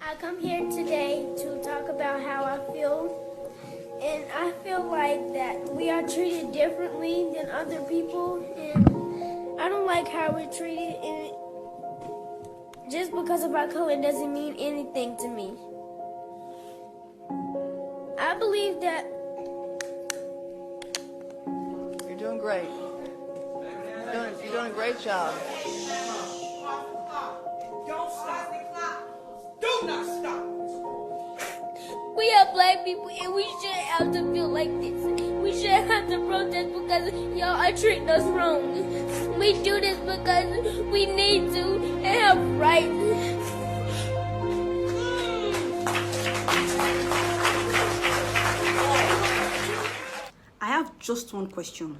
I come here today to talk about how I feel, and I feel like that we are treated differently than other people, and I don't like how we're treated, and just because of our color doesn't mean anything to me. I believe that You're doing great. You're doing a great job. Don't stop. Do not stop. we are black people and we shouldn't have to feel like this. We shouldn't have to protest because y'all are treating us wrong. We do this because we need to and have rights. I have just one question.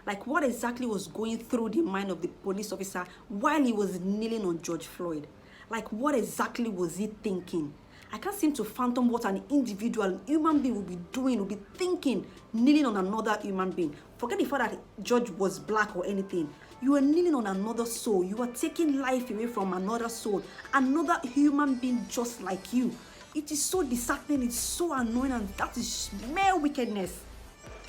Like, what exactly was going through the mind of the police officer while he was kneeling on George Floyd? Like, what exactly was he thinking? I can't seem to fathom what an individual human being will be doing, will be thinking, kneeling on another human being. Forget the fact that George was black or anything. You are kneeling on another soul. You are taking life away from another soul, another human being just like you. It is so disheartening, it's so annoying, and that is mere wickedness.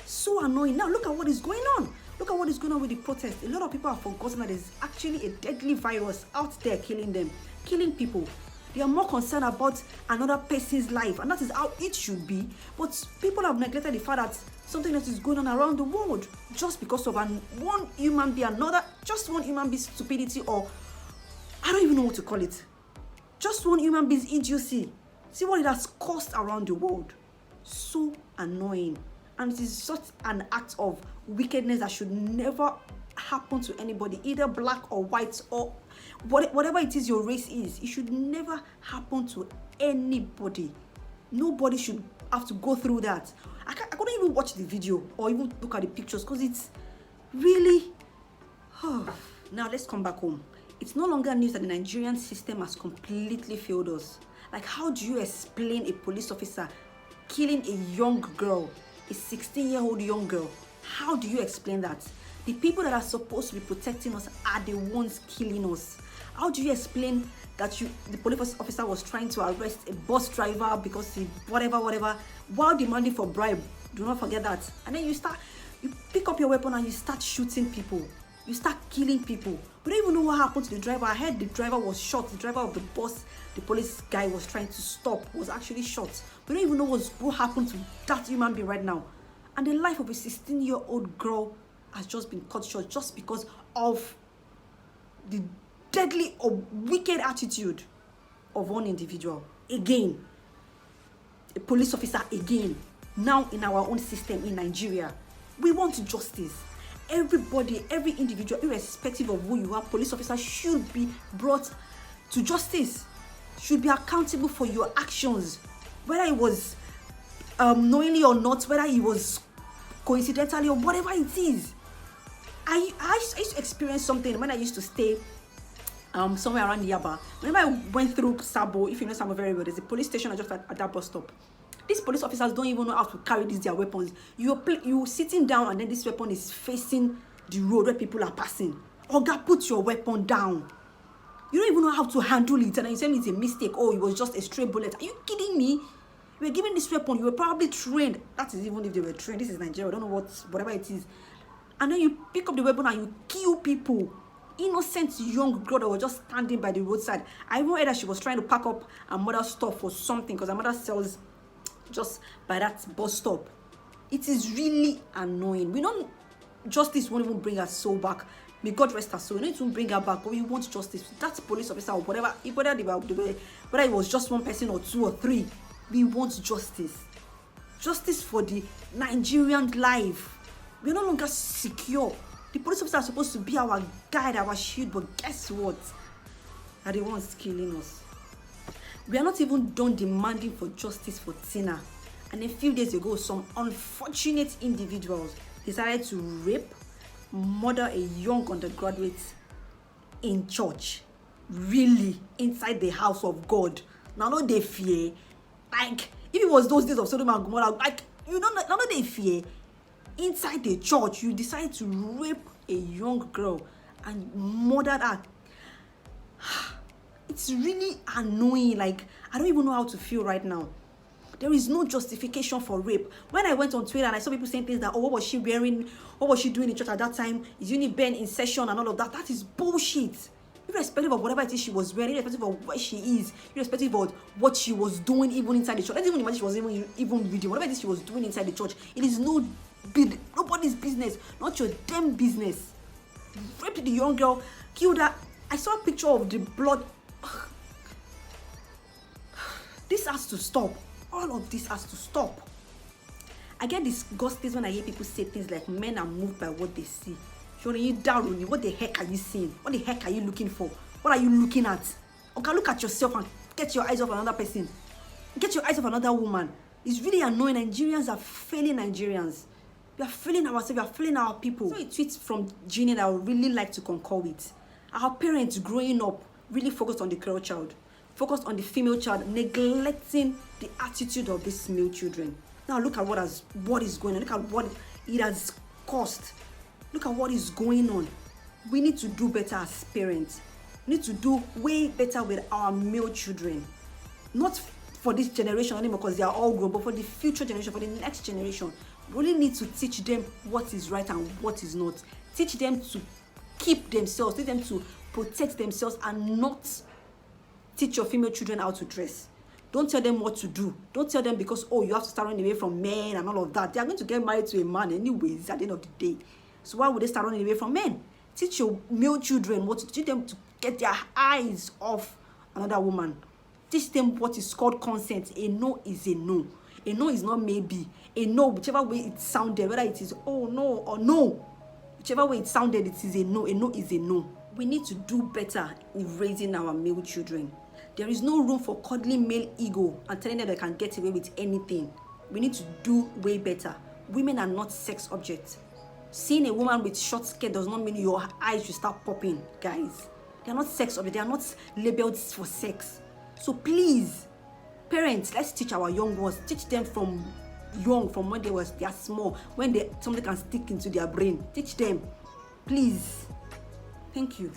So annoying. Now look at what is going on. Look at what is going on with the protest. A lot of people have forgotten that there's actually a deadly virus out there killing them, killing people. They are more concerned about another person's life, and that is how it should be. But people have neglected the fact that something else is going on around the world just because of one human being, just one human being's stupidity, or I don't even know what to call it. Just one human being's idiocy. See what it has caused around the world. So annoying. And it is such an act of wickedness that should never happen to anybody, either black or white or whatever it is your race is. It should never happen to anybody. Nobody should have to go through that. I couldn't even watch the video or even look at the pictures because it's really... Now let's come back home. It's no longer news that the Nigerian system has completely failed us. Like, how do you explain a police officer killing a young girl, a 16-year-old young girl? How do you explain that? The people that are supposed to be protecting us are the ones killing us. How do you explain that the police officer was trying to arrest a bus driver because he whatever, while demanding for bribe? Do not forget that. And then you pick up your weapon and you start shooting people. You start killing people. We don't even know what happened to the driver. I heard the driver was shot. The driver of the bus the police guy was trying to stop was actually shot. We don't even know what happened to that human being right now. And the life of a 16-year-old girl has just been cut short just because of the deadly or wicked attitude of one individual. Again, a police officer again. Now in our own system in Nigeria, we want justice. Everybody, every individual, irrespective of who you are, police officers should be brought to justice, should be accountable for your actions, whether it was knowingly or not, whether it was coincidentally or whatever it is. I used to experience something when I used to stay somewhere around Yaba. Whenever I went through Sabo, if you know Sabo very well, there's a police station just at that bus stop. These police officers don't even know how to carry their weapons. You sitting down and then this weapon is facing the road where people are passing. Oga, put your weapon down. You don't even know how to handle it, and you tell me it's a mistake. Oh, it was just a stray bullet. Are you kidding me? You were given this weapon. You were probably trained. That is even if they were trained. This is Nigeria. I don't know whatever it is. And then you pick up the weapon and you kill people. Innocent young girl that was just standing by the roadside. I even heard that she was trying to pack up her mother's stuff or something because her mother sells just by that bus stop. It is really annoying. Justice won't even bring her soul back. May God rest her soul. We need to bring her back, but we want justice. That police officer or whatever, whether it was just one person or two or three, we want justice. Justice for the Nigerian life. We're no longer secure. The police officers are supposed to be our guide, our shield, but guess what? They're the ones killing us. We are not even done demanding for justice for Tina. And a few days ago, some unfortunate individuals decided to rape, murder a young undergraduate in church. Really? Inside the house of God. Now, no, they fear. Like, if it was those days of Sodom and Gomorrah, like, you don't know, now they fear. Inside the church, you decide to rape a young girl and murder her. It's really annoying. Like, I don't even know how to feel right now. There is no justification for rape. When I went on Twitter and I saw people saying things that, oh, what was she wearing? What was she doing in church at that time? Is Uniben in session and all of that? That is bullshit. Irrespective of whatever it is she was wearing, irrespective of where she is, irrespective of what she was doing even inside the church. Let's even imagine she was even reading. Whatever it is she was doing inside the church, it is nobody's business. Not your damn business. Raped the young girl, killed her. I saw a picture of the blood. This has to stop. All of this has to stop. I get disgusted when I hear people say things like men are moved by what they see. Showing you down on you. What the heck are you seeing? What the heck are you looking for? What are you looking at? Okay, look at yourself and get your eyes off another person. Get your eyes off another woman. It's really annoying. Nigerians are failing Nigerians. We are failing ourselves. We are failing our people. So a tweet from Ginny that I would really like to concur with. Our parents growing up really focused on the girl child, focused on the female child, neglecting the attitude of these male children. Now look at what is going on. Look at what it has cost. Look at what is going on. We need to do better as parents. We need to do way better with our male children. Not for this generation anymore because they are all grown, but for the future generation, for the next generation. We really need to teach them what is right and what is not. Teach them to keep themselves, teach them to protect themselves and not teach your female children how to dress. Don't tell them what to do. Don't tell them because, oh, you have to start running away from men and all of that. They are going to get married to a man anyways at the end of the day. So why would they start running away from men? Teach your male children what to teach them to get their eyes off another woman. Teach them what is called consent. A no is a no. A no is not maybe. A no, whichever way it sounded, whether it is oh no or no, whichever way it sounded, it is a no. A no is a no. We need to do better in raising our male children. There is no room for cuddling male ego and telling them they can get away with anything. We need to do way better. Women are not sex objects. Seeing a woman with short skirt does not mean your eyes should start popping, guys. They are not sex objects. They are not labeled for sex. So please, parents, let's teach our young ones. Teach them from young, from when they are small, when something can stick into their brain. Teach them, please. Thank you.